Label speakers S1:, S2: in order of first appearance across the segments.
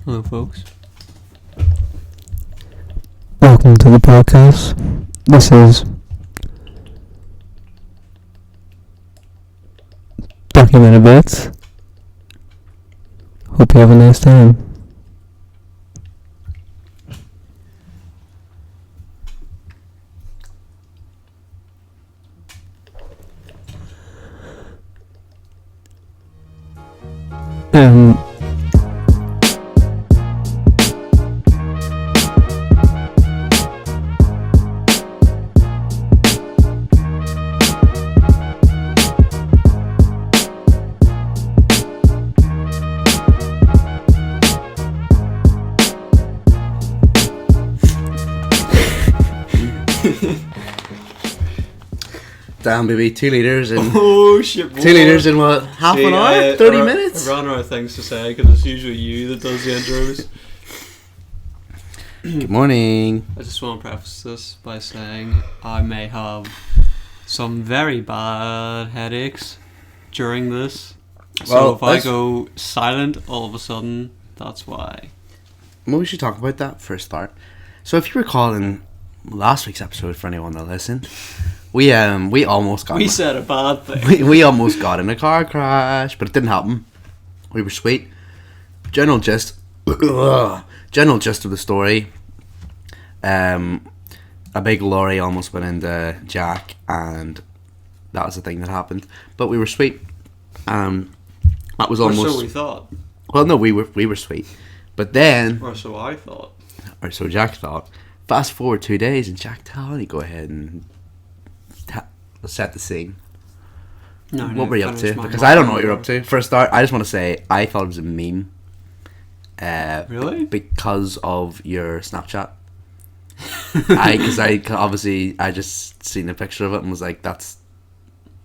S1: Hello, folks.
S2: Welcome to the podcast. This is Documented Bits. Hope you have a nice time. Um,
S3: Damn, baby, 2 litres in...
S1: Oh, shit, boy.
S3: 2 litres in what? Half an hour? 30 minutes?
S1: I ran out of things to say because it's usually you that does the intros.
S3: Good morning.
S1: I just want to preface this by saying I may have some very bad headaches during this. So
S3: Well,
S1: if I go silent all of a sudden, that's why.
S3: Well, we should talk about that for a start. So if you recall in last week's episode, for anyone that listened, we almost got...
S1: We said a bad thing.
S3: we almost got in a car crash, but it didn't happen. We were sweet. General gist of the story. A big lorry almost went into Jack, and that was the thing that happened. But we were sweet. That was almost...
S1: Or so we thought.
S3: Well, no, we were sweet. But then...
S1: Or so I thought.
S3: Or so Jack thought. Fast forward 2 days, and Jack Talley, go ahead and set the scene. What were you up to? Because I don't know what you're up to. For a start, I just want to say I thought it was a meme.
S1: Really?
S3: Because of your Snapchat. Because I just seen a picture of it and was like, that's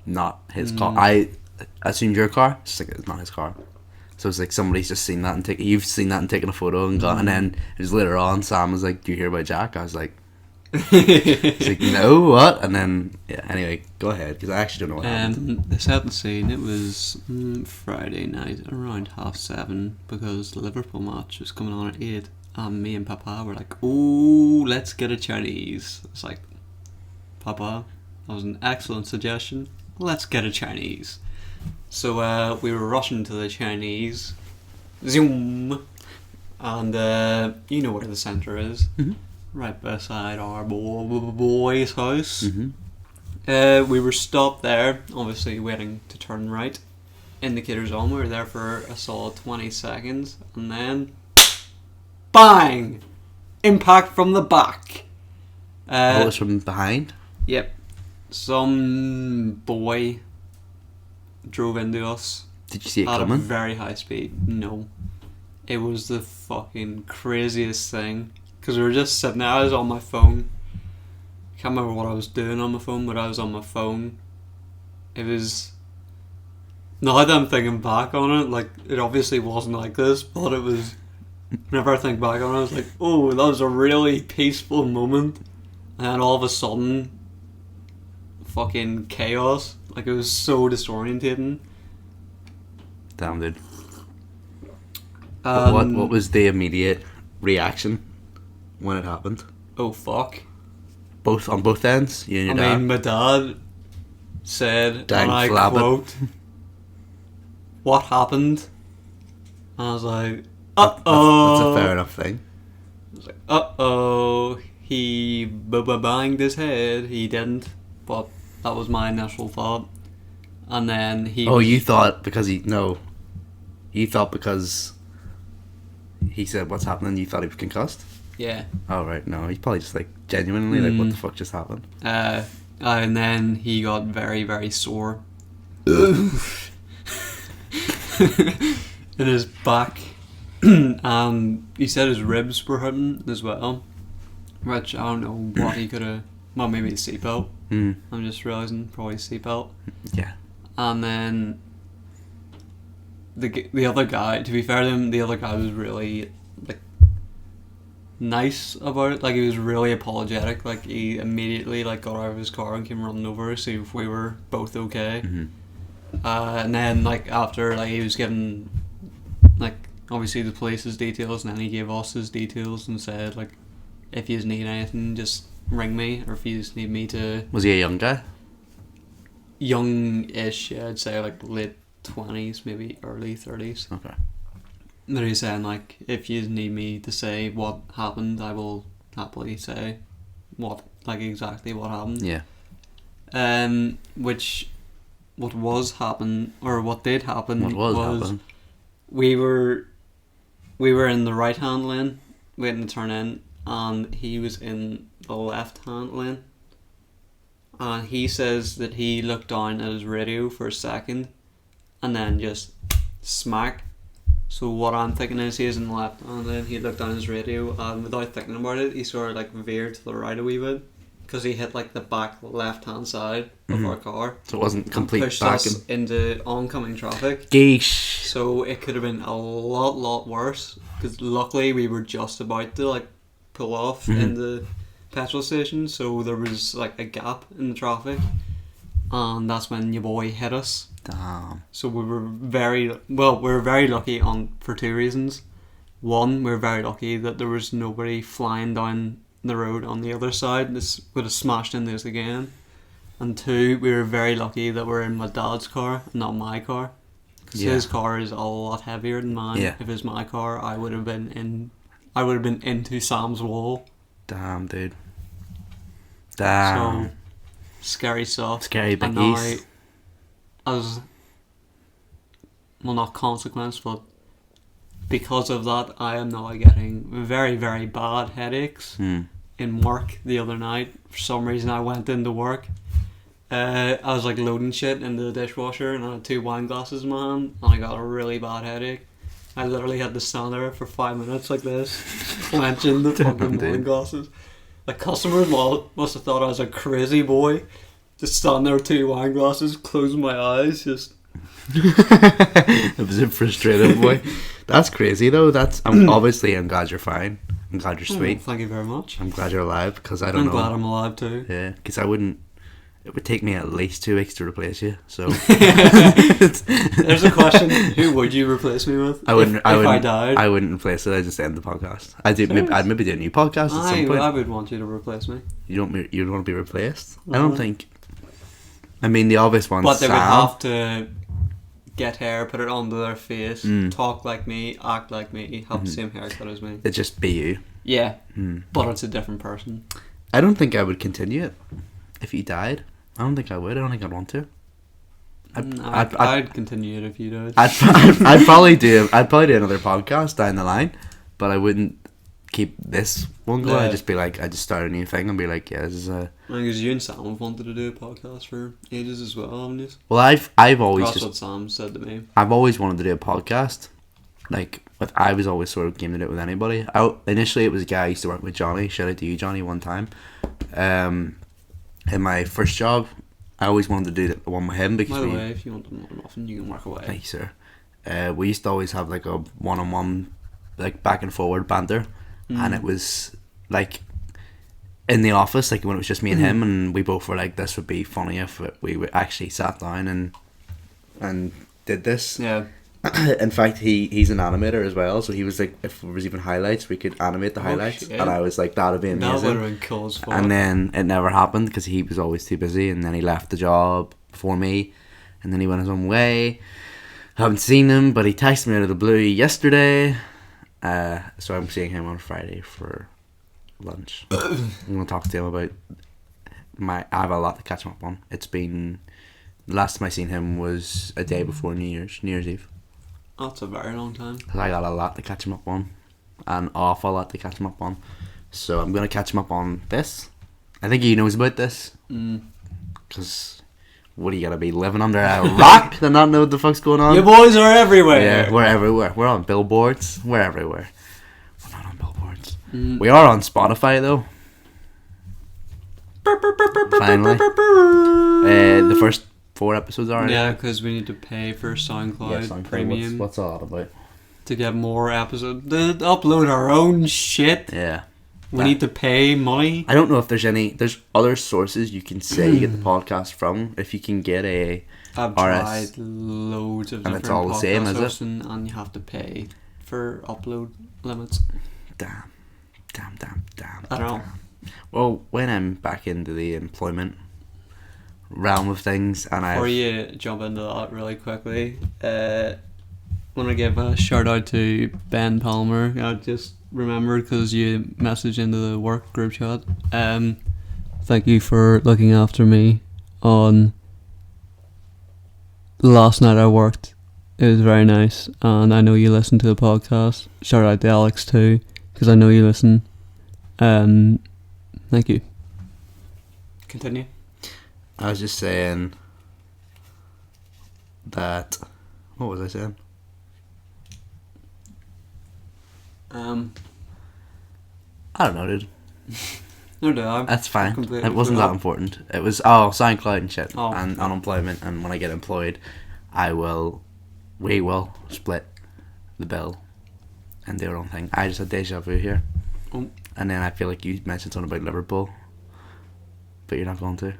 S3: not his car. I assumed your car. It's like, it's not his car. So it's like somebody's just seen that and you've seen that and taken a photo and gone. And then it was later on, Sam was like, "Do you hear about Jack?" I was like, "He's like, no, what?" And then anyway, go ahead because I actually don't know what happened.
S1: They set the scene. It was Friday night around 7:30 because the Liverpool match was coming on at 8. And me and Papa were like, "Oh, let's get a Chinese." It's like, Papa, that was an excellent suggestion. Let's get a Chinese. So we were rushing to the Chinese. Zoom. And you know where the centre is.
S3: Mm-hmm.
S1: Right beside our boy's house.
S3: Mm-hmm.
S1: We were stopped there, obviously waiting to turn right. Indicators on, we were there for a solid 20 seconds. And then... bang! Impact from the back.
S3: It was from behind?
S1: Yep. Some boy drove into us.
S3: Did you see it
S1: at
S3: coming?
S1: a very high speed. No. It was the fucking craziest thing. Because we were just sitting there. I was on my phone. Can't remember what I was doing on my phone, but I was on my phone. It was... Now that I'm thinking back on it, like, it obviously wasn't like this, but it was... Whenever I think back on it, I was like, oh, that was a really peaceful moment. And then all of a sudden... fucking chaos. Like, it was so disorientating.
S3: Damn, dude. What was the immediate reaction when it happened?
S1: Oh, fuck.
S3: On both ends? You and your dad?
S1: I mean, my dad said,
S3: Dang
S1: and I
S3: flabbit.
S1: quote, "What happened?" And I was like, uh-oh.
S3: That's a fair enough thing.
S1: I was like, uh-oh. He banged his head. He didn't, but that was my initial thought. And then he...
S3: Oh, you thought because he... No. You thought because he said what's happening, you thought he was concussed?
S1: Yeah.
S3: Oh, right. No, he's probably just like genuinely like, what the fuck just happened?
S1: And then he got very, very sore. In his back. He said his ribs were hurting as well. Which I don't know what he could have... Well, maybe a seatbelt. I'm just realising, probably seatbelt.
S3: Yeah.
S1: And then the other guy, to be fair to him, the other guy was really like nice about it. Like, he was really apologetic. Like, he immediately like got out of his car and came running over to see if we were both okay.
S3: Mm-hmm.
S1: And then like after, like, he was given like obviously the police's details, and then he gave us his details and said, like, if you need anything, just ring me, or if you just need me to...
S3: Was he a young guy?
S1: Young-ish, yeah, I'd say, like, late 20s, maybe early 30s.
S3: Okay.
S1: But he's saying, like, if you need me to say what happened, I will happily say exactly what happened.
S3: Yeah.
S1: What did happen
S3: What was happening?
S1: we were in the right hand lane waiting to turn in, and he was in the left hand lane, and he says that he looked down at his radio for a second and then just smack. So what I'm thinking is he is in the left hand lane, he looked down his radio, and without thinking about it, he sort of like veered to the right a wee bit, because he hit like the back left hand side of our car.
S3: So it wasn't complete
S1: pushed
S3: backing.
S1: us into oncoming traffic.
S3: Geesh.
S1: So it could have been a lot worse, because luckily we were just about to like pull off in the petrol station, so there was like a gap in the traffic, and that's when your boy hit us.
S3: Damn.
S1: So we were very lucky for two reasons. One, we were very lucky that there was nobody flying down the road on the other side. This would have smashed into us again. And two, we were very lucky that we're in my dad's car, not my car. Because his car is a lot heavier than mine.
S3: Yeah.
S1: If it was my car, I would have been into Sam's wall.
S3: Damn, dude. Damn.
S1: So scary stuff.
S3: Scary
S1: And now,
S3: biggies.
S1: not consequence, but because of that, I am now getting very, very bad headaches in work the other night. For some reason, I went into work. I was like loading shit into the dishwasher, and I had 2 wine glasses in my hand, and I got a really bad headache. I literally had to stand there for 5 minutes like this, clenching the fucking wine glasses. The customers must have thought I was a crazy boy. Just standing there with 2 wine glasses, closing my eyes, just...
S3: It was a frustrated boy. That's crazy though. I'm glad you're fine. I'm glad you're sweet.
S1: Thank you very much.
S3: I'm glad you're alive, because I don't know.
S1: I'm glad I'm alive too.
S3: Yeah, because it would take me at least 2 weeks to replace you. So
S1: there's a question: who would you replace me with? If I died,
S3: I wouldn't replace it. I just end the podcast. I'd maybe do a new podcast at some point.
S1: I would want you to replace me.
S3: You don't want to be replaced? I don't think. I mean, the obvious one's
S1: But they
S3: Sam.
S1: would have to get hair, put it onto their face, talk like me, act like me, have the same haircut as me.
S3: It'd just be you.
S1: Yeah, but it's a different person.
S3: I don't think I would continue it if you died. I don't think I would. I don't think I'd want to.
S1: I'd continue it if you did.
S3: I'd probably do another podcast down the line, but I wouldn't keep this one going.
S1: Yeah.
S3: I'd just be like, I'd just start a new thing and be like, yeah, this is a...
S1: Because you and Sam have wanted to do a podcast for ages as well, haven't you?
S3: Well, I've always
S1: That's what Sam said to me.
S3: I've always wanted to do a podcast. Like, I was always sort of game to do it with anybody. Initially, it was a guy I used to work with, Johnny. Shout out to you, Johnny, one time. In my first job, I always wanted to do the one with him because
S1: By the way, if you want to more often, you can work away.
S3: Thank you, sir. We used to always have like a one-on-one, like back and forward banter, and it was like in the office, like when it was just me and him, and we both were like, "This would be funny if we actually sat down and did this."
S1: Yeah.
S3: In fact, he's an animator as well, so he was like, if there was even highlights, we could animate the highlights,
S1: shit.
S3: and I was like, that'd be amazing.
S1: That would have been cool as fuck.
S3: And then it never happened because he was always too busy, and then he left the job before me, and then he went his own way. I haven't seen him, but he texted me out of the blue yesterday, so I'm seeing him on Friday for lunch. I'm going to talk to him about I have a lot to catch him up on. It's been, the last time I seen him was a day before New Year's Eve.
S1: That's a very long time.
S3: Because I got a lot to catch him up on. An awful lot to catch him up on. So I'm going to catch him up on this. I think he knows about this. Because what are you going to be, living under a rock to not know what the fuck's going on?
S1: You boys are everywhere.
S3: Yeah, we're everywhere. We're on billboards. We're everywhere. We're not on billboards. We are on Spotify though. Finally. The first 4 episodes are.
S1: Yeah, because we need to pay for SoundCloud Premium.
S3: What's all that about?
S1: To get more episodes. To upload our own shit.
S3: Yeah.
S1: We need to pay money.
S3: I don't know if there's other sources you can say you get the podcast from. If you can get a
S1: I've
S3: RS,
S1: tried loads of
S3: and
S1: different
S3: it's all the same,
S1: podcast
S3: is it?
S1: hosting, and you have to pay for upload limits.
S3: Damn.
S1: I don't know.
S3: Well, when I'm back into the employment realm of things, and
S1: Before you jump into that really quickly, want to give a shout out to Ben Palmer. I just remembered because you messaged into the work group chat. Thank you for looking after me on last night I worked. It was very nice, and I know you listen to the podcast. Shout out to Alex too, because I know you listen. Thank you. Continue.
S3: I was just saying that. What was I saying? I don't know, dude.
S1: No doubt.
S3: That's fine.
S1: Completely
S3: It wasn't
S1: forgot.
S3: that important. It was SoundCloud and shit,
S1: Oh.
S3: and unemployment. And when I get employed, we will split the bill and do our own thing. I just had deja vu here,
S1: Oh.
S3: and then I feel like you mentioned something about Liverpool, but you're not going to.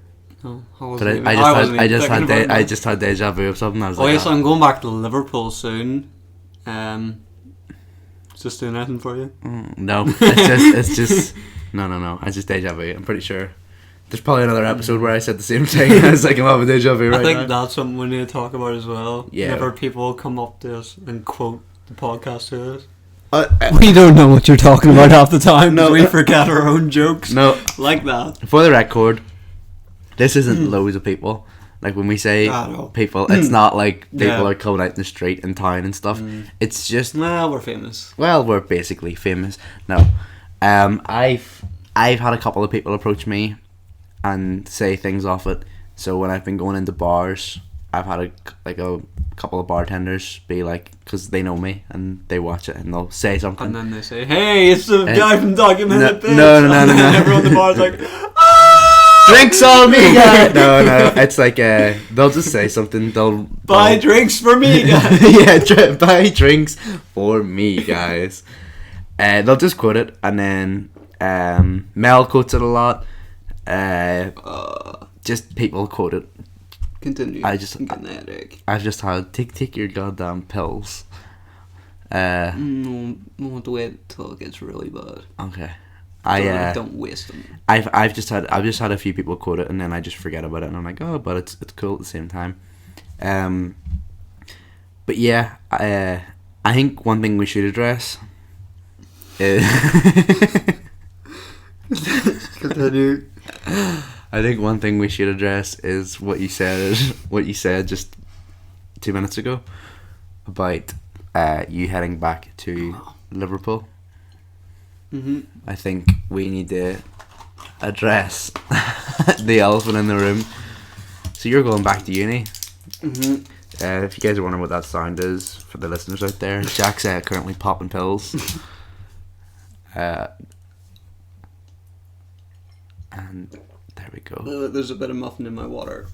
S1: No,
S3: But I just had deja vu of something. I was
S1: Oh
S3: like,
S1: yes, I'm going back to Liverpool soon. Is this doing anything for you?
S3: no, it's just no. It's just deja vu. I'm pretty sure. There's probably another episode where I said the same thing. I was like, I'm having deja vu right
S1: I think
S3: now.
S1: that's something we need to talk about as well.
S3: Yeah.
S1: Whenever people come up to us and quote the podcast to us.
S3: Uh,
S1: We don't know what you're talking about half the time.
S3: No.
S1: We forget our own jokes.
S3: no,
S1: Like that.
S3: for the record, this isn't loads of people. Like when we say
S1: I know.
S3: people, it's not like people
S1: Yeah.
S3: are coming out in the street in town and stuff. It's just,
S1: Well, we're famous.
S3: well, we're basically famous. No, I've had a couple of people approach me and say things off it. So when I've been going into bars, I've had a couple of bartenders be like, because they know me and they watch it and they'll say something.
S1: And then they say, hey, it's the guy from Documented Bitch.
S3: no.
S1: And then everyone in the bar's like,
S3: Drinks on me, guys. No, it's like they'll just say something.
S1: buy drinks for me, guys.
S3: yeah, buy drinks for me, guys. They'll just quote it, and then Mel quotes it a lot. Just people quote it.
S1: Continue.
S3: I just-
S1: I'm getting a headache.
S3: I've just had take your goddamn pills.
S1: No, won't wait till it gets really bad.
S3: Okay.
S1: Don't waste them.
S3: I've just had a few people quote it, and then I just forget about it, and I'm like, oh, but it's cool at the same time. But yeah, I think one thing we should address is
S1: Continue.
S3: I think one thing we should address is what you said just 2 minutes ago about you heading back to Liverpool.
S1: Mm-hmm.
S3: I think we need to address the elephant in the room. So you're going back to uni.
S1: Mm-hmm.
S3: If you guys are wondering what that sound is for the listeners out there, Jack's currently popping pills. And there we go.
S1: There's a bit of muffin in my water.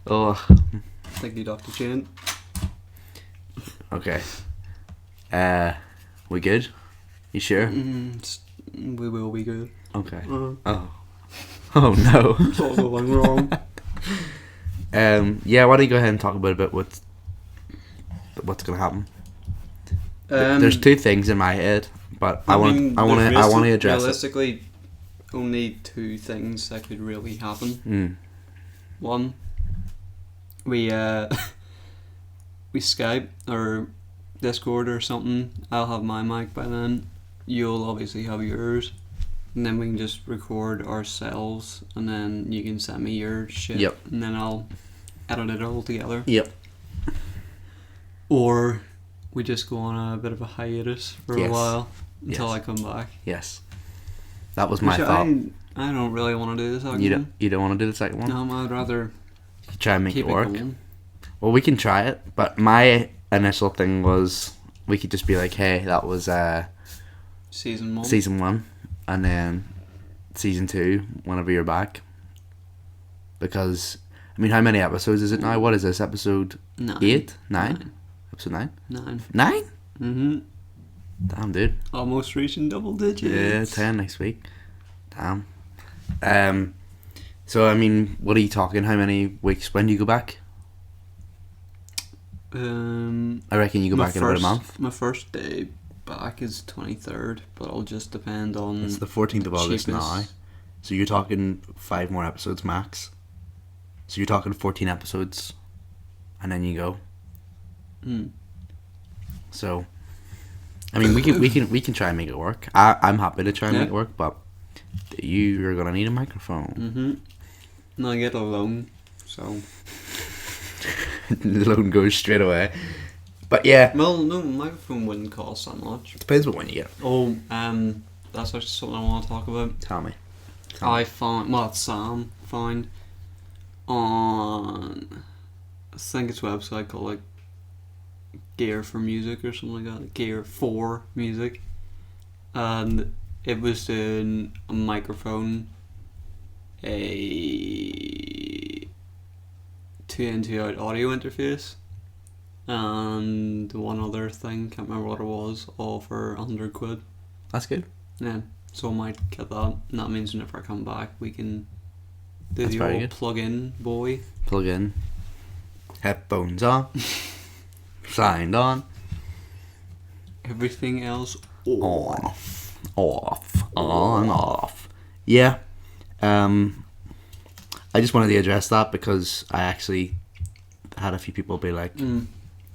S3: Oh,
S1: Thank you, Dr. Chan.
S3: okay. We good? You sure?
S1: We will be good.
S3: Okay.
S1: Uh-huh.
S3: Oh no.
S1: It's all going wrong.
S3: Yeah. Why don't you go ahead and talk about a bit what's gonna happen? There's two things in my head, but I want to address it.
S1: Realistically, only two things that could really happen. One, we Skype or Discord or something. I'll have my mic by then. You'll obviously have yours, and then we can just record ourselves, and then you can send me your shit.
S3: Yep.
S1: And then I'll edit it all together.
S3: Yep.
S1: Or we just go on a bit of a hiatus for a while until I come back.
S3: Yes. That was my
S1: Which
S3: thought.
S1: I don't really want to do the second
S3: You
S1: one.
S3: don't want to do the second one?
S1: No, I'd rather
S3: Try and make
S1: keep
S3: it work.
S1: going.
S3: Well, we can try it, but my initial thing was we could just be like, hey, that was
S1: Season 1.
S3: season 1, and then season 2 whenever you're back. Because, I mean, how many episodes is it now? What is this, episode
S1: 9.
S3: 8? 9? Episode 9?
S1: 9.
S3: 9?
S1: Mm-hmm.
S3: Damn, dude.
S1: Almost reaching double digits.
S3: Yeah, 10 next week. Damn. So, I mean, what are you talking? How many weeks? When do you go back? I reckon you go back in about a month.
S1: My first day back is 23rd, but it'll just depend on.
S3: It's the 14th of August now. So you're talking 5 more episodes max. So you're talking 14 episodes, and then you go. So, I mean, we can try and make it work. I'm happy to try and make it work, but you're gonna need a microphone.
S1: And I get a loan, so
S3: the loan goes straight away. But yeah,
S1: well, no, microphone wouldn't cost that much.
S3: Depends what one you get.
S1: Oh, that's actually something I want to talk about.
S3: Tell me.
S1: I found, well, Sam found on, I think it's a website called like Gear for Music or something like that. Gear for Music, and it was doing a microphone, a 2-in 2-out audio interface, and one other thing, can't remember what it was, all for £100.
S3: That's good.
S1: Yeah, so I might get that, and that means whenever I come back we can do
S3: That's
S1: the
S3: very
S1: old
S3: good.
S1: plug-in boy.
S3: Plug in. Headphones on. Signed on.
S1: Everything else
S3: Off. On, off. Yeah. I just wanted to address that because I actually had a few people be like,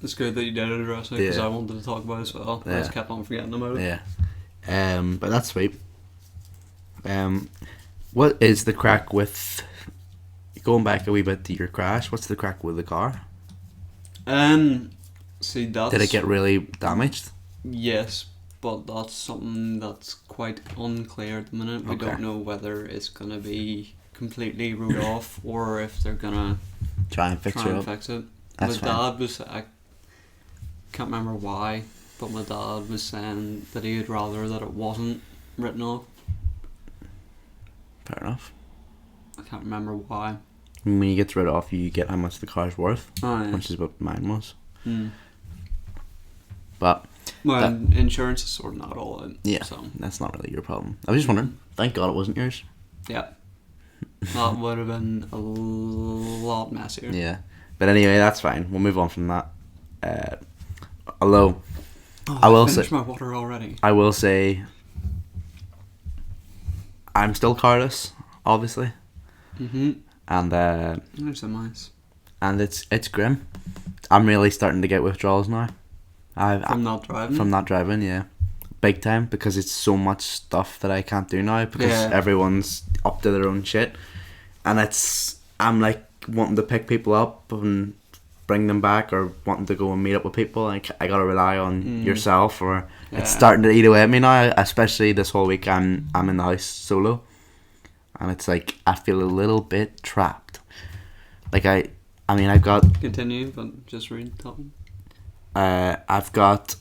S1: It's good that you did address it because
S3: Yeah.
S1: I wanted to talk about it as well. I
S3: Yeah.
S1: just kept on forgetting about it.
S3: yeah. But that's sweet. What is the crack with, going back a wee bit to your crash, what's the crack with the car?
S1: See, that's...
S3: Did it get really damaged?
S1: Yes, but that's something that's quite unclear at the minute. We
S3: Okay.
S1: don't know whether it's gonna be completely wrote off or if they're gonna
S3: Try and fix
S1: try
S3: it
S1: and
S3: up.
S1: fix it.
S3: That's
S1: my
S3: fine.
S1: dad was, I can't remember why, but my dad was saying that he would rather that it wasn't written off.
S3: Fair enough.
S1: I can't remember why.
S3: When you get rid off, you get how much the car's worth,
S1: Oh, yeah.
S3: which is what mine was.
S1: Mm.
S3: But
S1: Well, insurance is sorting that all out.
S3: yeah,
S1: So,
S3: that's not really your problem. I was just wondering. Thank God it wasn't yours.
S1: yeah. That would have been a lot messier.
S3: Yeah. But anyway, that's fine. We'll move on from that. Although,
S1: Oh,
S3: I will
S1: finished
S3: say-
S1: my water already.
S3: I will say, I'm still carless, obviously, and
S1: There's some ice.
S3: it's grim. I'm really starting to get withdrawals now.
S1: From not driving?
S3: From not driving, yeah, big time, because it's so much stuff that I can't do now because
S1: Yeah.
S3: everyone's up to their own shit, and I'm like wanting to pick people up and bring them back, or wanting to go and meet up with people. I gotta rely on yourself, or
S1: Yeah.
S3: it's starting to eat away at me now. Especially this whole week, I'm in the house solo, and it's like I feel a little bit trapped. Like I mean, I've got
S1: Continue, but just read something.
S3: I've got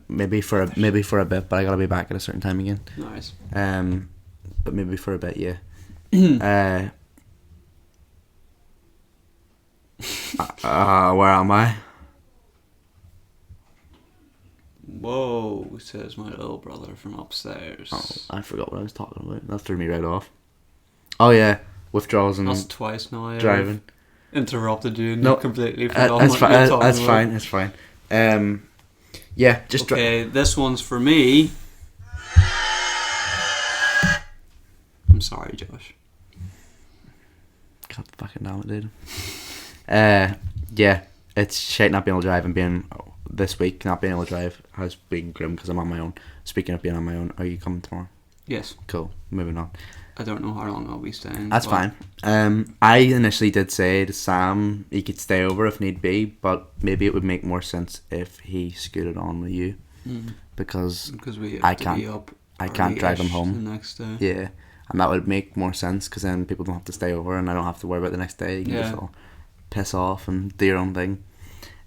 S3: maybe for a bit, but I gotta be back at a certain time again.
S1: Nice.
S3: But maybe for a bit, yeah. Where am I?
S1: Whoa, says my little brother from upstairs.
S3: Oh, I forgot what I was talking about. That threw me right off. Oh yeah, withdrawals and
S1: That's twice now. I've
S3: driving.
S1: interrupted you and
S3: No,
S1: you completely forgot
S3: That's
S1: what
S3: fine.
S1: you were talking
S3: That's
S1: about.
S3: fine. That's fine. Yeah, just
S1: Okay, this one's for me. I'm sorry, Josh.
S3: God fucking damn it, dude. Yeah, it's shit not being able to drive and being this week not being able to drive has been grim because I'm on my own. Speaking of being on my own, are you coming tomorrow?
S1: Yes.
S3: Cool. Moving on.
S1: I don't know how long I'll be staying.
S3: That's
S1: but
S3: fine. I initially did say to Sam he could stay over if need be, but maybe it would make more sense if he scooted on with you because
S1: we have
S3: I
S1: to
S3: can't-
S1: be up
S3: I can't drive him
S1: early-ish
S3: home.
S1: the next day.
S3: yeah, and that would make more sense because then people don't have to stay over and I don't have to worry about the next day. You can just
S1: Yeah.
S3: all piss off and do your own thing.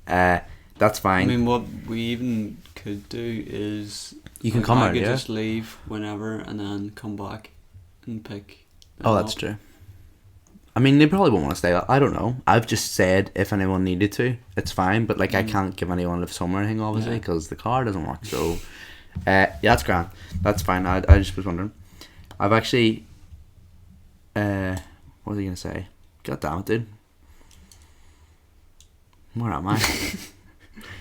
S3: That's
S1: I
S3: fine.
S1: mean, what we even could do is
S3: You can
S1: like,
S3: come
S1: I
S3: out,
S1: could
S3: yeah?
S1: just leave whenever and then come back and pick. them
S3: Oh, that's
S1: up.
S3: true. I mean, they probably won't want to stay. I don't know. I've just said if anyone needed to, it's fine. But like, I can't give anyone lift home or anything, obviously,
S1: Yeah.
S3: because the car doesn't work. So, yeah, that's grand. That's fine. I just was wondering. I've actually, what was I gonna say? God damn it, dude. Where am I?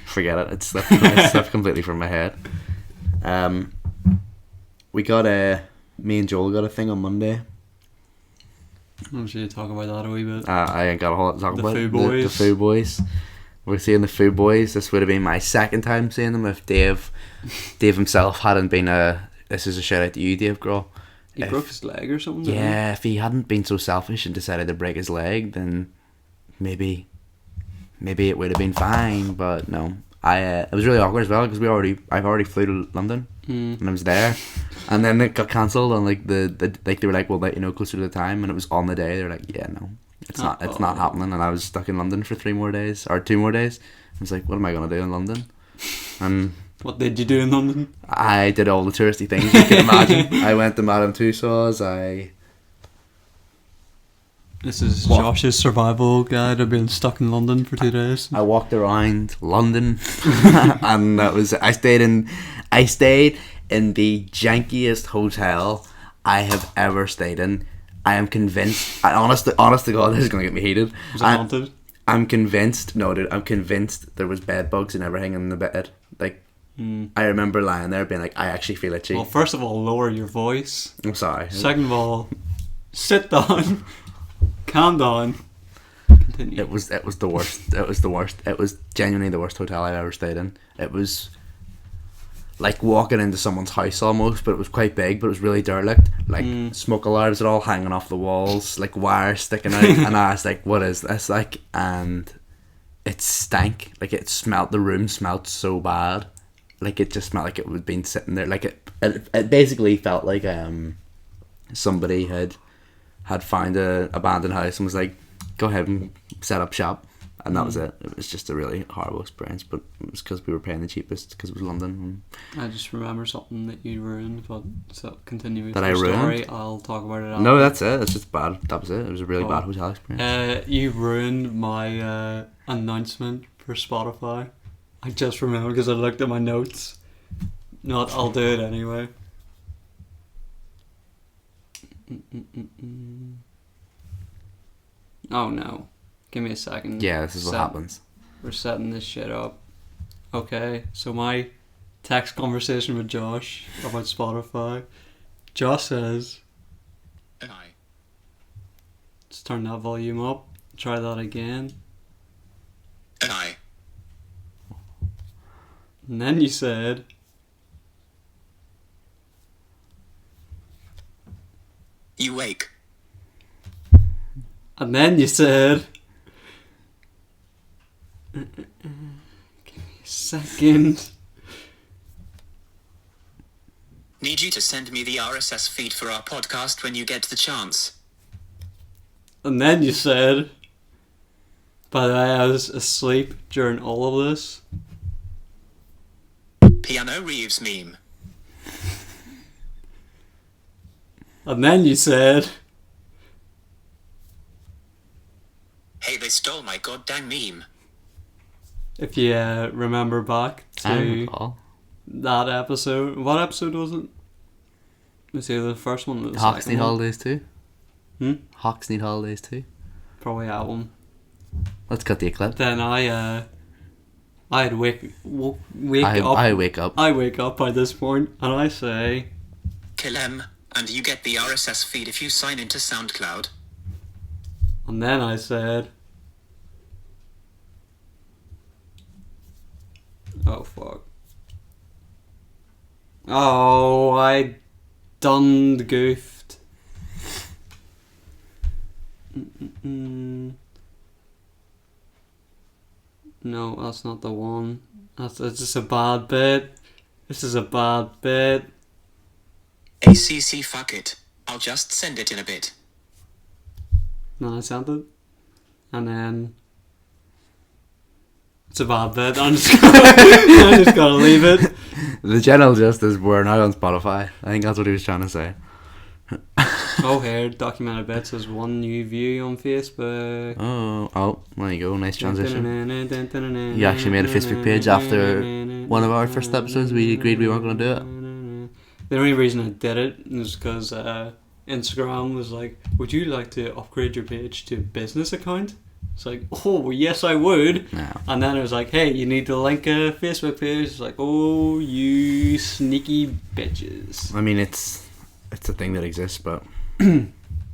S3: Forget it. It slipped completely from my head. We got me and Joel got a thing on Monday.
S1: I'm sure you talk about that a wee bit.
S3: I ain't got a whole lot to talk
S1: The
S3: about.
S1: Foo Boys.
S3: The Foo Boys. We're seeing the Foo Boys. This would have been my second time seeing them if Dave himself hadn't been this is a shout out to you, Dave Grohl.
S1: He broke his leg or something. Didn't
S3: Yeah, if he hadn't been so selfish and decided to break his leg, then maybe it would have been fine. But no, it was really awkward as well because I've already flew to London and I was there, and then it got cancelled on like they were like, we'll let you know closer to the time, and it was on the day. They were like, yeah, no, it's not happening, and I was stuck in London for 2 more days. I was like, what am I gonna do in London? And
S1: What did you do in London?
S3: I did all the touristy things you can imagine. I went to Madame Tussauds.
S1: This is Josh's survival guide of being stuck in London for 2 days.
S3: I walked around London, and I stayed in the jankiest hotel I have ever stayed in. I am convinced. Honest to God, this is gonna get me heated.
S1: Was it haunted?
S3: I'm convinced. No, dude, I'm convinced there was bed bugs and everything in the bed. Like, I remember lying there being like, I actually feel itchy.
S1: Well, first of all, lower your voice.
S3: I'm sorry.
S1: Second of all, sit down, calm down. Continue.
S3: It was the worst. It was the worst. It was genuinely the worst hotel I've ever stayed in. It was like walking into someone's house almost, but it was quite big, but it was really derelict. Like smoke alarms are all hanging off the walls, like wires sticking out, and I was like, what is this like? And it stank. Like the room smelled so bad. Like it just smelled like it had been sitting there. Like it basically felt like somebody had found a abandoned house and was like, go ahead and set up shop. And that was it. It was just a really horrible experience, but it was because we were paying the cheapest because it was London.
S1: I just remember something that you ruined, but so continue with
S3: That
S1: your
S3: I ruined?
S1: story. I'll talk about it after.
S3: No, that's it. It's just bad. That was it. It was a really bad hotel experience.
S1: You ruined my announcement for Spotify. I just remembered because I looked at my notes. I'll do it anyway. Oh no. Give me a second.
S3: Yeah, this is what happens.
S1: We're setting this shit up. Okay, so my text conversation with Josh about Spotify. Josh says,
S4: Hi.
S1: let's turn that volume up. Try that again.
S4: Hi.
S1: And then you said,
S4: You wake.
S1: and then you said, give me a second.
S4: Need you to send me the RSS feed for our podcast when you get the chance.
S1: And then you said, by the way, I was asleep during all of this.
S4: Piano Reeves meme.
S1: And then you said,
S4: Hey, they stole my goddamn meme.
S1: if you remember back
S3: I don't
S1: to
S3: recall.
S1: that episode. What episode was it? Was it the first one or the
S3: Hawks
S1: second
S3: need
S1: one?
S3: holidays too. Hawks need holidays too.
S1: Probably that one.
S3: Let's cut the clip.
S1: Then I'd wake up.
S3: I wake up.
S1: I wake up by this point and I say,
S4: Kill him, and you get the RSS feed if you sign into SoundCloud.
S1: and then I said, oh fuck. Oh, I done goofed. No, that's not the one. That's just a bad bit. This is a bad bit.
S4: ACC, fuck it. I'll just send it in a bit.
S1: No, I sent it. And then it's a bad bit. I'm just gonna leave it.
S3: The general gist is we're now on Spotify. I think that's what he was trying to say.
S1: Oh, here, documented bits has 1 new view on Facebook.
S3: Oh, there you go. Nice transition. You actually made a Facebook page after one of our first episodes. We agreed we weren't going to do it.
S1: The only reason I did it was because Instagram was like, would you like to upgrade your page to business account? It's like, oh, yes, I would.
S3: No.
S1: And then it was like, hey, you need to link a Facebook page. It's like, oh, you sneaky bitches.
S3: I mean, it's a thing that exists, but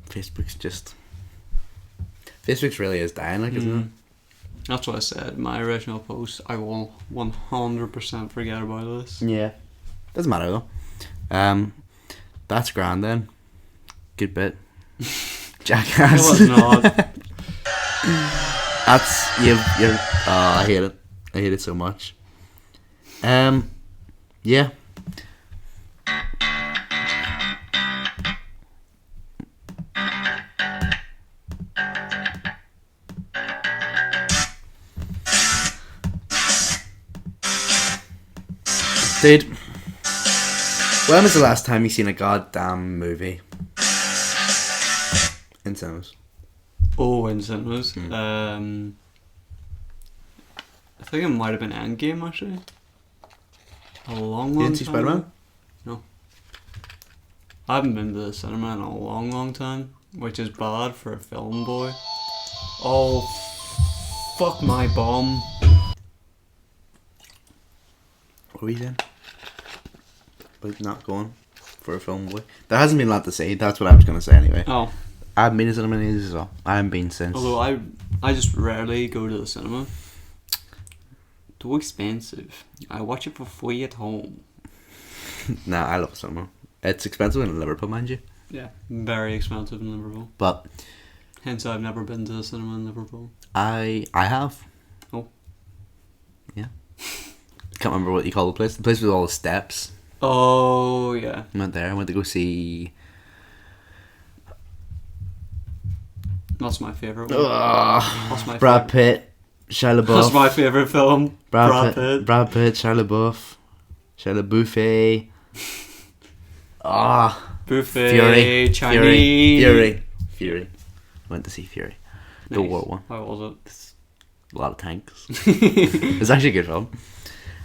S3: Facebook's really is dying, like, isn't it?
S1: That's what I said. My original post, I will 100% forget about this.
S3: Yeah. Doesn't matter, though. That's grand, then. Good bit. Jackass.
S1: It was not.
S3: That's you're I hate it. I hate it so much. Yeah. Dude, when was the last time you seen a goddamn movie in cinemas?
S1: Oh, in cinemas. I think it might have been Endgame, actually. A long
S3: You didn't see
S1: time
S3: Spider-Man?
S1: ago. No. I haven't been to the cinema in a long time, which is bad for a film boy. Oh, fuck my bum.
S3: What were you saying? About not going for a film boy? There hasn't been a lot to say. That's what I was going to say anyway.
S1: Oh,
S3: I haven't been to cinema in ages as well. I haven't been since.
S1: although I just rarely go to the cinema. Too expensive. I watch it for free at home.
S3: Nah, I love cinema. It's expensive in Liverpool, mind you.
S1: Yeah, very expensive in Liverpool.
S3: But
S1: Hence, I've never been to the cinema in Liverpool.
S3: I have.
S1: Oh.
S3: Yeah. Can't remember what you call the place. The place with all the steps.
S1: Oh, yeah.
S3: I went there. I went to go see...
S1: That's my favourite one. That's my
S3: Brad
S1: favourite.
S3: Pitt, Shia LaBeouf.
S1: That's my favourite film. Brad Pitt.
S3: Brad Pitt, Shia LaBeouf, Shia LaBeouf.
S1: Buffet.
S3: Fury.
S1: Chinese.
S3: Fury. Went to see Fury. The
S1: Nice.
S3: war one.
S1: How was it?
S3: A lot of tanks. It's actually a good film.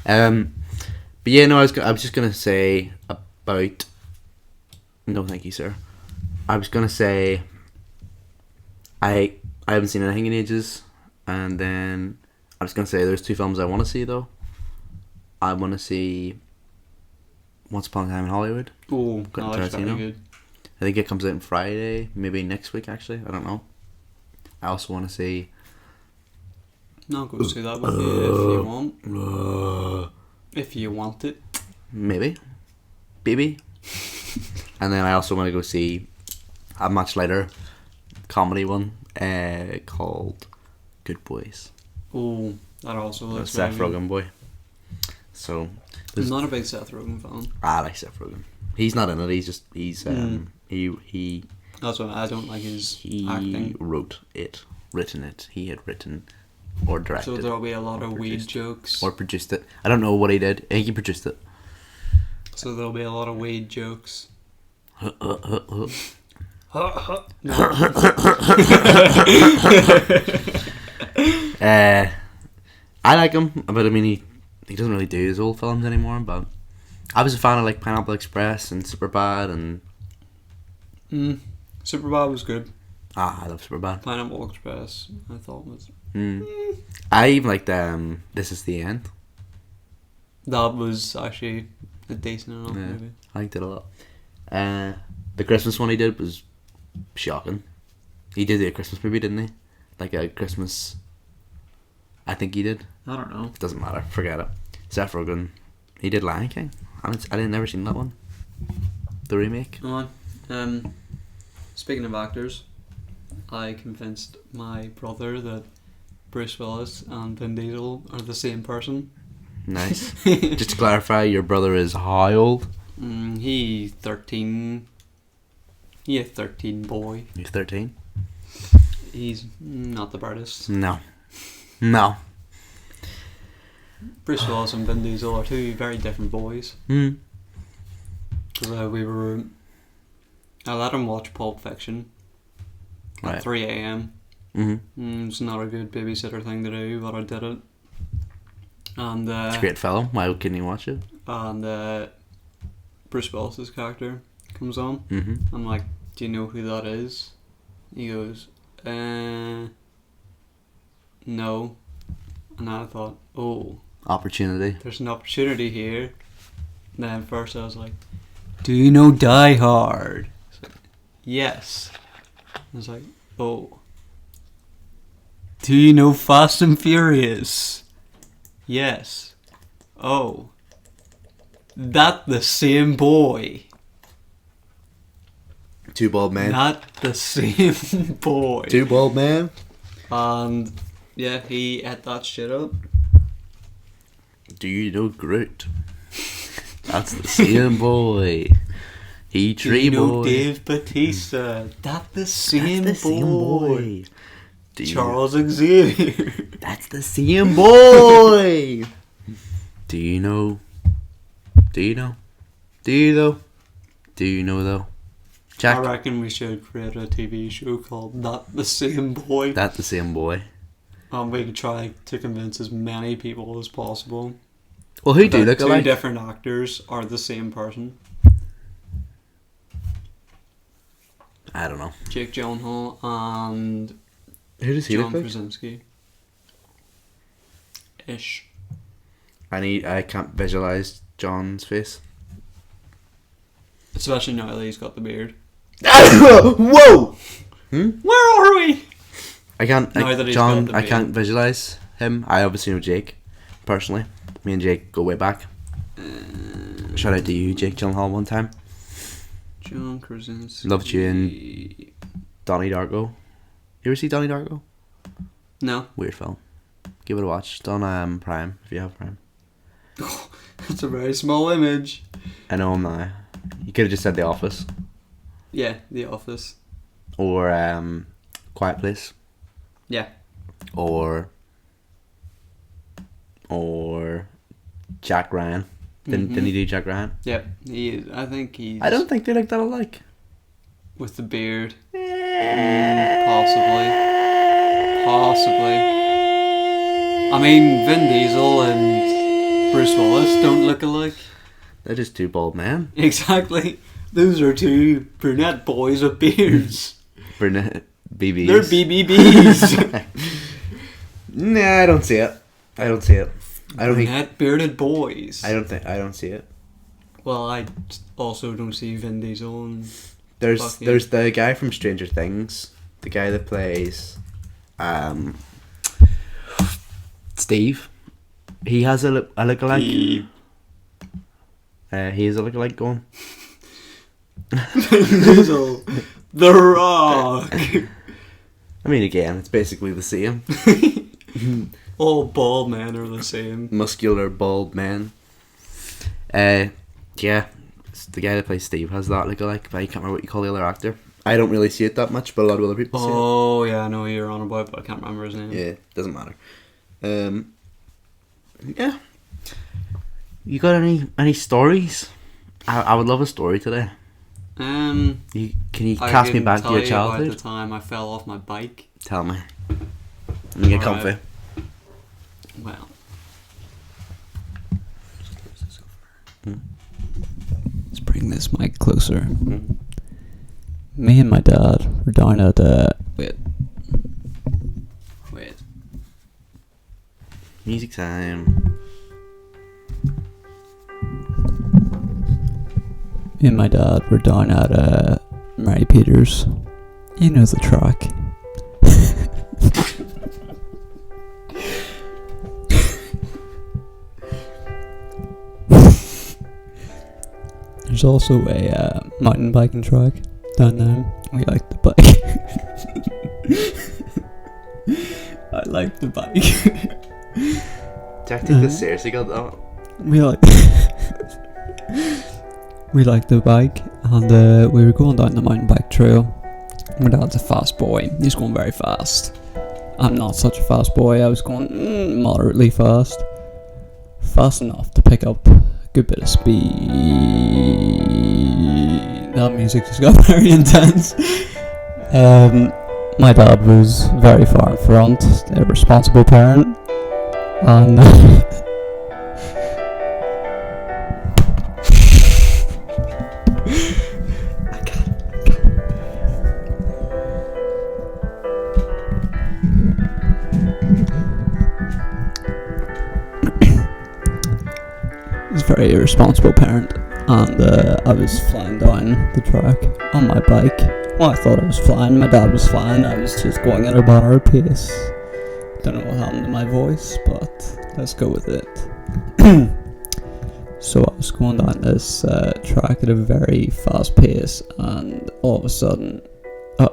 S3: But yeah, no, I was just gonna say about. No, thank you, sir. I was gonna say. I haven't seen anything in ages, and then I was gonna say there's two films I want to see though. I want to see Once Upon a Time in Hollywood.
S1: Oh,
S3: Quentin
S1: no, that's very
S3: Tarantino.
S1: good.
S3: I think it comes out on Friday, maybe next week actually. I don't know. I also want to see.
S1: No, go see that with you if you want. If you want it.
S3: Maybe. Baby. And then I also want to go see a much lighter comedy one called Good Boys.
S1: Oh, that also
S3: A
S1: looks
S3: Seth
S1: very good.
S3: Rogen boy. So
S1: I'm not a big Seth Rogen fan.
S3: I like Seth Rogen. He's not in it. He's he
S1: That's why I don't like his acting.
S3: written it. He had written or directed.
S1: So there'll be a lot
S3: or
S1: of weed
S3: produced
S1: jokes.
S3: or produced it. I don't know what he did. I think he produced it.
S1: So there'll be a lot of weed jokes.
S3: I like him, but I mean he doesn't really do his old films anymore. But I was a fan of like Pineapple Express and Superbad and
S1: Superbad was good.
S3: I love Superbad.
S1: Pineapple Express, I thought was.
S3: I even liked This Is the End.
S1: That was actually a decent enough
S3: Yeah,
S1: movie.
S3: I liked it a lot. The Christmas one he did was shocking. He did a Christmas movie, didn't he? Like a Christmas. I think he did.
S1: I don't know.
S3: It doesn't matter. Forget it. Seth Rogen. He did Lion King. I didn't never seen that one. The remake.
S1: Speaking of actors, I convinced my brother that Bruce Willis and Vin Diesel are the same person.
S3: Nice. Just to clarify, your brother is how old?
S1: He's 13. He a 13 boy.
S3: He's 13.
S1: He's not the brightest.
S3: No.
S1: Bruce Willis and Vin Diesel are two very different boys. Because I let him watch Pulp Fiction at 3 a.m. It's not a good babysitter thing to do, but I did it. And
S3: It's a great film. Why couldn't you watch it?
S1: And Bruce Willis's character comes on. I'm like, do you know who that is? He goes, no. And I thought, oh,
S3: Opportunity.
S1: there's an opportunity here. And then first I was like, do you know Die Hard? I was like, yes. I was like, oh. Do you know Fast and Furious? Yes. Oh. That the same boy.
S3: Two bald men.
S1: Not the same boy.
S3: Two bald men.
S1: And yeah, he ate that shit up.
S3: Do you know Groot? That's the same boy. He
S1: Do
S3: tree
S1: you know
S3: boy.
S1: Dave Bautista? That the same
S3: That's the same boy. Do you-
S1: Charles Xavier.
S3: That's the same boy. Do you know? Do you know? Do you though? Do you know though? Jack.
S1: I reckon we should create a TV show called Not the Same Boy.
S3: That the same boy.
S1: And we could try to convince as many people as possible
S3: Well, who do
S1: that
S3: look
S1: two
S3: alike?
S1: different actors are the same person.
S3: I don't know.
S1: Jake Gyllenhaal and
S3: Who does he
S1: John
S3: look like?
S1: Krasinski. Ish.
S3: I can't visualize John's face.
S1: Especially now that he's got the beard.
S3: Whoa!
S1: Where are we?
S3: I can't.
S1: Now that he's
S3: John,
S1: got the
S3: I
S1: beard.
S3: can't visualize him. I obviously know Jake personally. Me and Jake go way back. Shout out to you, Jake Gyllenhaal, one time.
S1: John Krasinski.
S3: Loved you in Donnie Darko. You ever see Donnie Darko?
S1: No.
S3: Weird film. Give it a watch. It's on Prime if you have Prime.
S1: That's a very small image.
S3: I know I'm not. You could have just said The Office
S1: Yeah, The Office.
S3: or Quiet Place
S1: Yeah.
S3: or Jack Ryan. Didn't he do Jack Ryan?
S1: Yep. He is. I think he's.
S3: I don't think they look that alike.
S1: With the beard. Possibly. I mean, Vin Diesel and Bruce Willis don't look alike.
S3: They're just two bald men.
S1: Exactly. Those are two brunette boys with beards.
S3: Brunette BBs.
S1: They're BBBs.
S3: Nah, I don't see it. I don't see it. I don't think.
S1: Brunette bearded boys.
S3: I don't see it.
S1: Well, I also don't see Vin Diesel and fucking-
S3: There's the guy from Stranger Things, the guy that plays, Steve. He has a lookalike. He has a lookalike going.
S1: Vin Diesel. The Rock.
S3: I mean, again, it's basically the same.
S1: All bald men are the same.
S3: Muscular bald man. Yeah, it's the guy that plays Steve has that lookalike, but I can't remember what you call the other actor. I don't really see it that much, but a lot of other people see it.
S1: Oh, yeah, I know who you're on about, but I can't remember his name.
S3: Yeah, doesn't matter. Yeah. You got any stories? I would love a story today. Can you
S1: I
S3: cast me
S1: can
S3: back to
S1: tell
S3: your
S1: you
S3: childhood?
S1: about the time I fell off my bike.
S3: Tell me. Let me get
S1: Alright.
S3: comfy.
S1: Well. Let's bring this mic closer. Me and my dad were down at wait.
S3: Music time.
S1: Me and my dad were down at Mary Peters. You know the track. There's also a mountain biking track down there. We like the bike. I like the bike.
S3: Jack, take this seriously, got that.
S1: We like we like the bike, and we were going down the mountain bike trail. My dad's a fast boy. He's going very fast. I'm not such a fast boy. I was going moderately fast. Fast enough to pick up a good bit of speed. That music just got very intense. My dad was very far in front, a responsible parent, and
S2: a very irresponsible parent, and I was flying down the track on my bike. Well, I thought I was flying, my dad was flying, I was just going at a better pace. Don't know what happened to my voice, but let's go with it. So I was going down this track at a very fast pace, and all of a sudden, a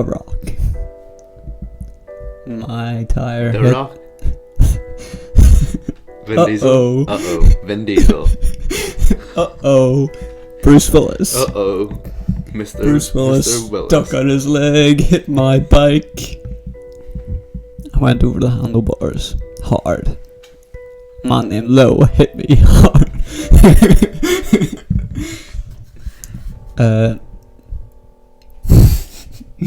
S2: rock. My tire
S3: The
S2: hit.
S3: Rock. Vin Diesel. Vin Diesel.
S2: Bruce Willis.
S3: Mr.
S2: Bruce Willis
S3: Mr. Willis.
S2: stuck on his leg, hit my bike. I went over the handlebars hard. Man named Lowe hit me hard.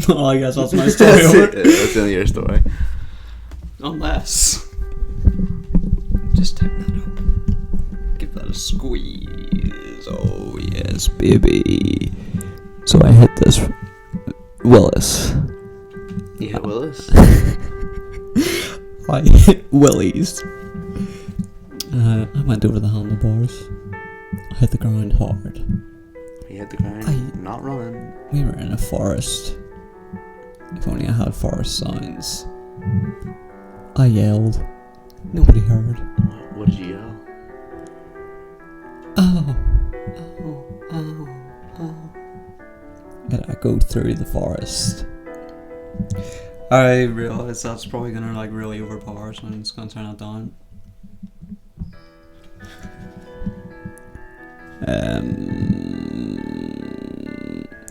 S2: No, I guess that's my story
S3: That's
S2: over.
S3: it. That's the end of your story.
S1: Unless. Just tighten that up. Give that a squeeze.
S2: Oh yes, baby. So I hit this Willis.
S3: You hit Willis?
S2: I hit Willie's. I went over the handlebars. I hit the ground hard.
S3: You hit the ground. Not running.
S2: We were in a forest. If only I had forest signs. I yelled. Nobody heard.
S3: What did you yell?
S2: Oh. It echoed through the forest.
S1: I realise that's probably gonna like really overpower, so I'm just gonna turn it down.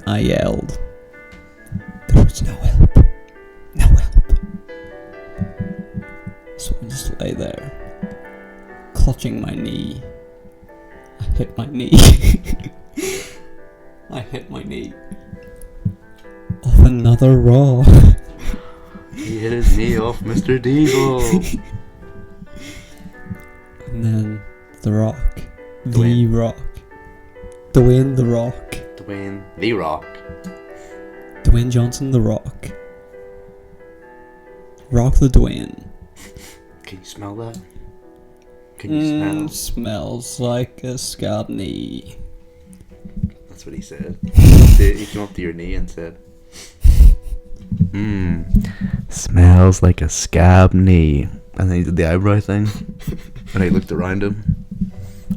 S2: I yelled. There was no help. No help. So I just lay there, clutching my knee. I hit my knee.
S1: I hit my knee.
S2: Off another rock.
S3: He hit his knee off Mr. Diesel.
S2: And then The Rock. The
S3: Dwayne.
S2: Rock. Dwayne The Rock.
S3: Dwayne The Rock.
S2: Dwayne Johnson The Rock. Rock the Dwayne.
S3: Can you smell that? Can you smell?
S2: Smells like a scab knee.
S3: That's what he said. He came up to your knee and said, smells like a scab knee. And then he did the eyebrow thing. And he looked around him.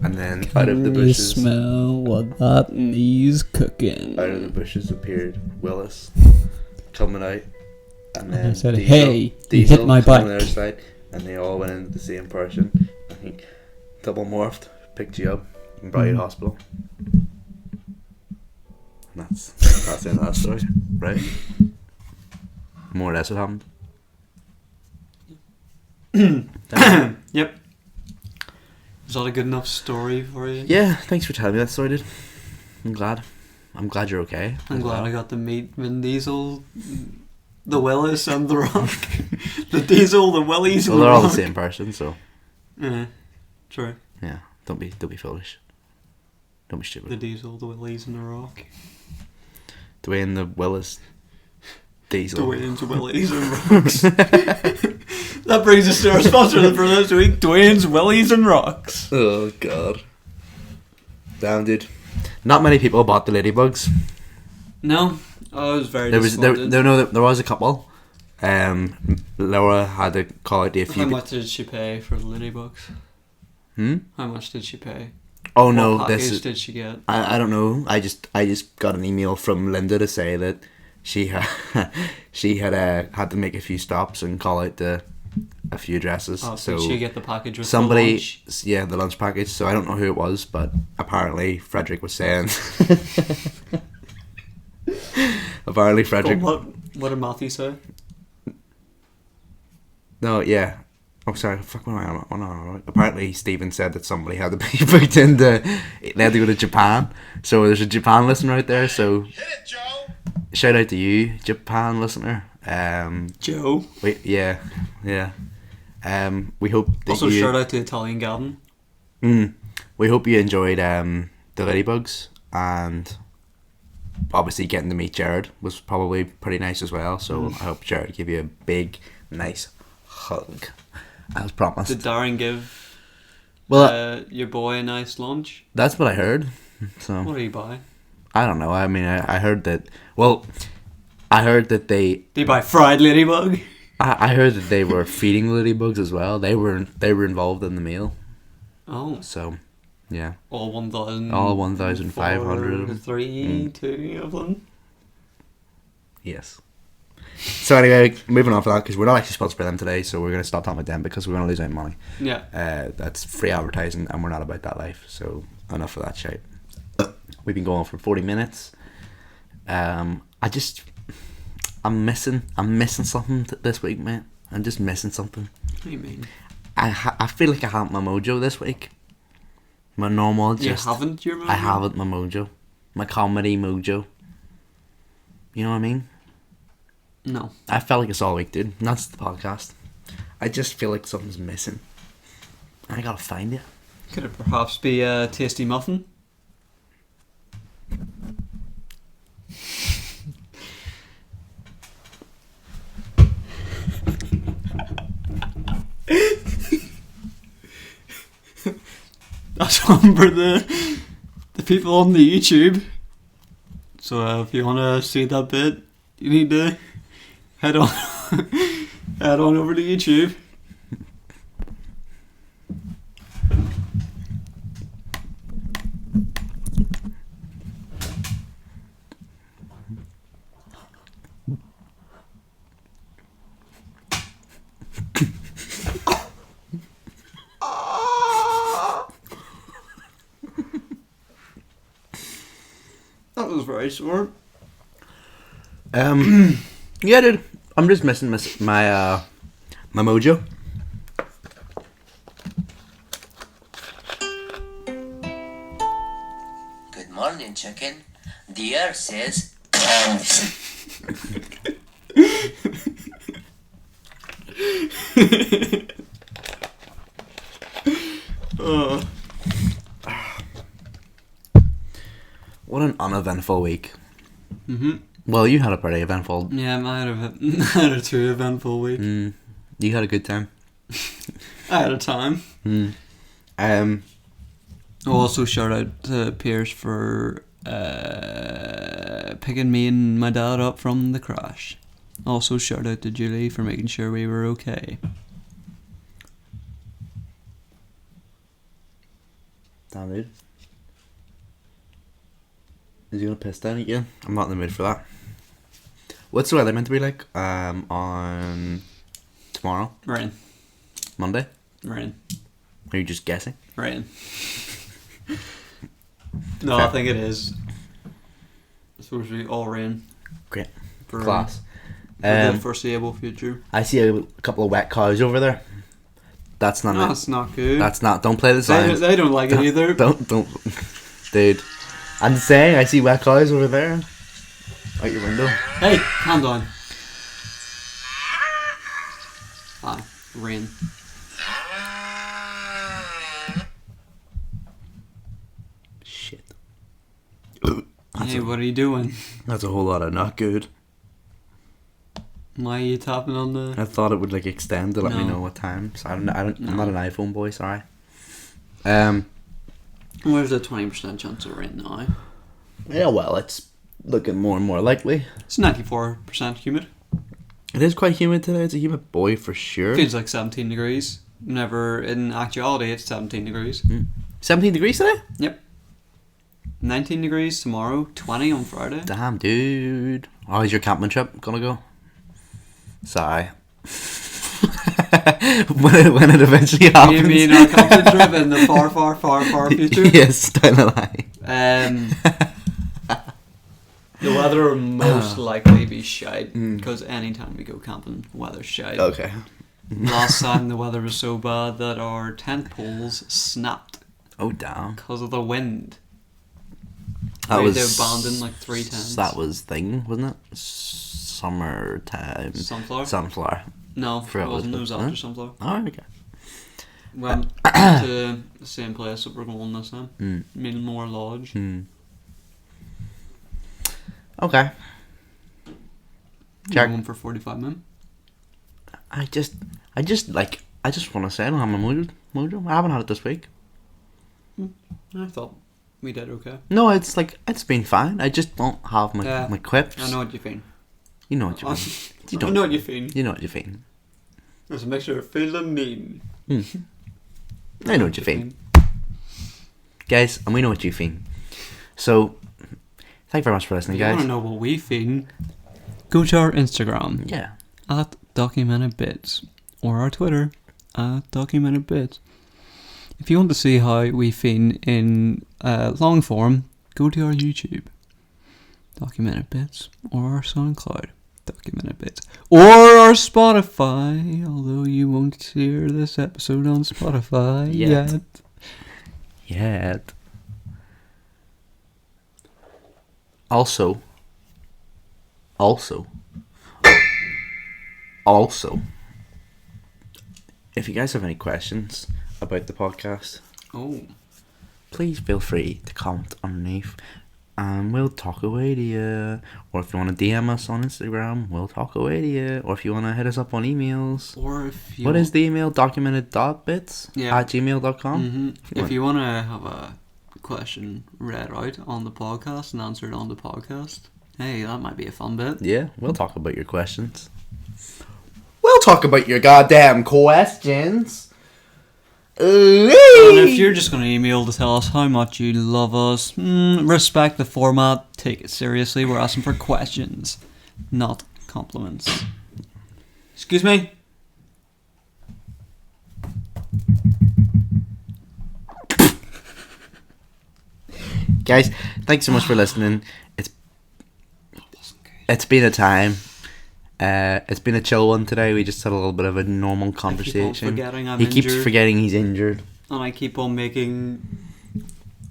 S3: And then out of the
S2: Can you
S3: bushes,
S2: smell what that knee's cooking?
S3: out of the bushes appeared Willis coming out. And
S2: I
S3: then
S2: said,
S3: Diesel,
S2: "Hey, you
S3: Diesel
S2: hit my
S3: was on the
S2: bike."
S3: other side, and they all went into the same person. And he double morphed, picked you up, and brought you to hospital. And that's the end of that story, right? More or less what happened.
S1: Yep. Is that a good enough story for you?
S3: Yeah, thanks for telling me that story, dude. I'm glad you're okay.
S1: I'm
S3: as
S1: glad
S3: well.
S1: I got to meet Vin Diesel, the Willis, and the Rock. The Diesel, the Willies,
S3: Well,
S1: and the
S3: they're all the
S1: Rock.
S3: same person, so
S1: Yeah, true.
S3: yeah. Don't be foolish. Don't be
S1: The
S3: stupid.
S1: Diesel, the Willies, and the Rock.
S3: Dwayne the Willis Diesel.
S1: Dwayne's Willies and Rocks. That brings us to our sponsor for this week, Dwayne's Willies and Rocks.
S3: Oh god. Damn, dude. Not many people bought the ladybugs.
S1: No, I was very
S3: There
S1: disappointed.
S3: was a couple. Laura had to call out to a few.
S1: How much did she pay for the ladybugs? How much did she pay?
S3: Oh
S1: What
S3: no,
S1: package
S3: this is,
S1: did she get?
S3: I don't know. I just got an email from Linda to say that she had had to make a few stops and call out to a few addresses.
S1: Oh, so did she get the package with
S3: somebody,
S1: the lunch?
S3: yeah, the lunch package. So I don't know who it was, but apparently Frederick was saying. Apparently Frederick.
S1: Oh, what did Matthew say?
S3: No, yeah. Oh, sorry. Fuck, what am I on? Apparently, Stephen said that somebody had to be booked into. They had to go to Japan. So there's a Japan listener out there. So
S5: Hit it, Joe!
S3: shout out to you, Japan listener.
S1: Joe.
S3: Wait, yeah. We hope that
S1: Also,
S3: you.
S1: shout out to Italian Gavin.
S3: We hope you enjoyed the ladybugs, and obviously getting to meet Jared was probably pretty nice as well. So I hope Jared give you a big, nice hug, as promised.
S1: Did Darren give
S3: Well,
S1: your boy a nice lunch.
S3: that's what I heard. So
S1: What do you buy?
S3: I don't know. I mean, I heard that. Well, I heard that they.
S1: Do you buy fried ladybug?
S3: I heard that they were feeding ladybugs as well. They were involved in the meal.
S1: Oh,
S3: So, yeah.
S1: all 1,000.
S3: All 1,500.
S1: 2 of them.
S3: Yes. So anyway, moving on for that, because we're not actually sponsored by them today, so we're going to stop talking about them because we're going to lose out money.
S1: Yeah.
S3: That's free advertising, and we're not about that life. So enough of that shit. We've been going for 40 minutes. I'm missing something this week, mate. I'm just missing something.
S1: What do you mean?
S3: I feel like I haven't my mojo this week. My normal just.
S1: You haven't your mojo?
S3: I haven't my mojo. My comedy mojo. You know what I mean?
S1: No.
S3: I felt like it's all week, dude. And that's the podcast. I just feel like something's missing. I gotta find it.
S1: Could it perhaps be a tasty muffin? That's one for the people on the YouTube. So if you want to see that bit, you need to head on head on over to YouTube. That was very sore.
S3: Yeah, dude. I'm just missing my mojo.
S5: Good morning, chicken. The air says.
S3: What an uneventful week.
S1: Mm-hmm.
S3: Well, you had a pretty eventful.
S1: Yeah, I had a too eventful week.
S3: You had a good time.
S1: I had a time. Also, shout out to Pierce for picking me and my dad up from the crash. Also, shout out to Julie for making sure we were okay.
S3: Damn, dude. Is he gonna piss down again? I'm not in the mood for that. What's the weather meant to be like on tomorrow?
S1: Rain.
S3: Monday?
S1: Rain.
S3: Are you just guessing?
S1: Rain. No,
S3: Fair.
S1: I think it is. It's supposed to be all rain.
S3: Great.
S1: For,
S3: Class.
S1: For the foreseeable future.
S3: I see a couple of wet cows over there. That's not it.
S1: That's not good.
S3: That's not. Don't play the signs.
S1: They don't like it either.
S3: Don't. Dude. I'm saying I see wet cows over there. Out your window.
S1: Hey, calm down. Ah, rain.
S3: Shit.
S1: Hey, what are you doing?
S3: That's a whole lot of not good.
S1: Why are you tapping on the...
S3: I thought it would like extend to let me
S1: No.
S3: know what time. So I'm not an iPhone boy. Sorry.
S1: Where's the 20% chance of rain now?
S3: Yeah, well, it's looking more and more likely.
S1: It's 94% humid.
S3: It is quite humid today. It's a humid boy for sure.
S1: Feels like 17 degrees. Never, in actuality, it's 17 degrees.
S3: 17 degrees today?
S1: Yep. 19 degrees tomorrow, 20 on Friday.
S3: Damn, dude. Oh, is your camping trip gonna go? Sorry. when it eventually happens.
S1: You mean our camping trip in the far, far, far, far future?
S3: Yes, down the line.
S1: The weather will most likely be shite because anytime we go camping, weather's shite.
S3: Okay.
S1: Last time the weather was so bad that our tent poles snapped
S3: Oh, damn.
S1: because of the wind.
S3: That
S1: We had
S3: was
S1: to abandon like 3 tents.
S3: That was thing, wasn't it? Summertime.
S1: Sunflower?
S3: Sunflower.
S1: No,
S3: Forgot
S1: it
S3: what
S1: wasn't. It was after
S3: huh?
S1: sunflower.
S3: Oh, okay.
S1: Went to the same place that we're going this time. Millmore Lodge.
S3: Okay.
S1: We're
S3: Jack.
S1: going for 45 minutes.
S3: I just want to say I don't have my mojo. I haven't had it this week.
S1: I thought we did okay.
S3: No, it's been fine. I just don't have
S1: Yeah.
S3: my quips.
S1: I know what you mean.
S3: You know what you mean. You
S1: I
S3: don't.
S1: know what you mean.
S3: You know what you mean.
S1: There's a mixture of feel and mean.
S3: I know what you mean. Guys, and we know what you feel. So, thank you very much for listening,
S1: If you want
S3: guys.
S1: to know what we feel, go to our Instagram
S3: Yeah.
S1: at DocumentedBits or our Twitter at DocumentedBits. If you want to see how we feel in long form, go to our YouTube, Documented Bits, or our SoundCloud, Documented Bits, or our Spotify, although you won't hear this episode on Spotify
S3: Yet.
S1: yet.
S3: Also, if you guys have any questions about the podcast,
S1: Oh,
S3: please feel free to comment underneath and we'll talk away to you. Or if you want to DM us on Instagram, we'll talk away to you. Or if you want to hit us up on emails.
S1: or if you
S3: What is the email? Documented.bits
S1: Yeah.
S3: at gmail.com.
S1: Mm-hmm. If you want to have a question read out on the podcast and answered on the podcast, hey, that might be a fun bit.
S3: Yeah, we'll talk about your questions. We'll talk about your goddamn questions.
S1: And if you're just going to email to tell us how much you love us, respect the format, take it seriously. We're asking for questions, not compliments. Excuse me?
S3: Guys, thanks so much for listening. It's been a time. It's been a chill one today. We just had a little bit of a normal conversation.
S1: forgetting I'm
S3: he keeps
S1: injured.
S3: forgetting he's injured.
S1: And I keep on making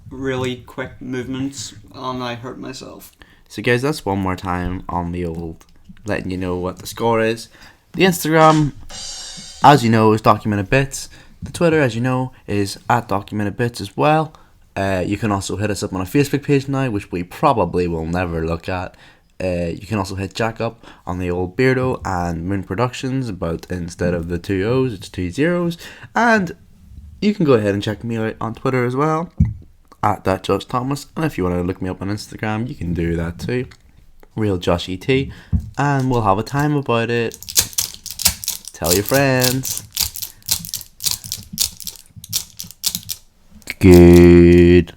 S1: really quick movements, and I hurt myself.
S3: So guys, that's one more time on the old, letting you know what the score is. The Instagram, as you know, is Documented Bits. The Twitter, as you know, is at Documented Bits as well. You can also hit us up on a Facebook page now, which we probably will never look at. You can also hit Jack up on the old Beardo and Moon Productions, but instead of the 2 O's, it's 2 zeros. And you can go ahead and check me out on Twitter as well, at that Josh Thomas. And if you want to look me up on Instagram, you can do that too, Real Josh ET. And we'll have a time about it. Tell your friends. Good.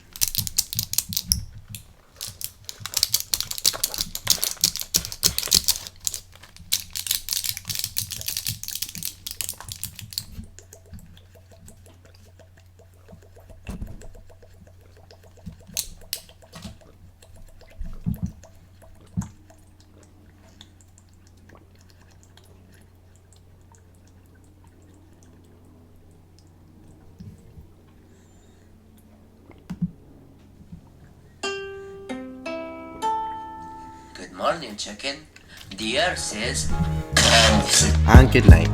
S5: Good morning, chicken. The earth says.
S3: And good night.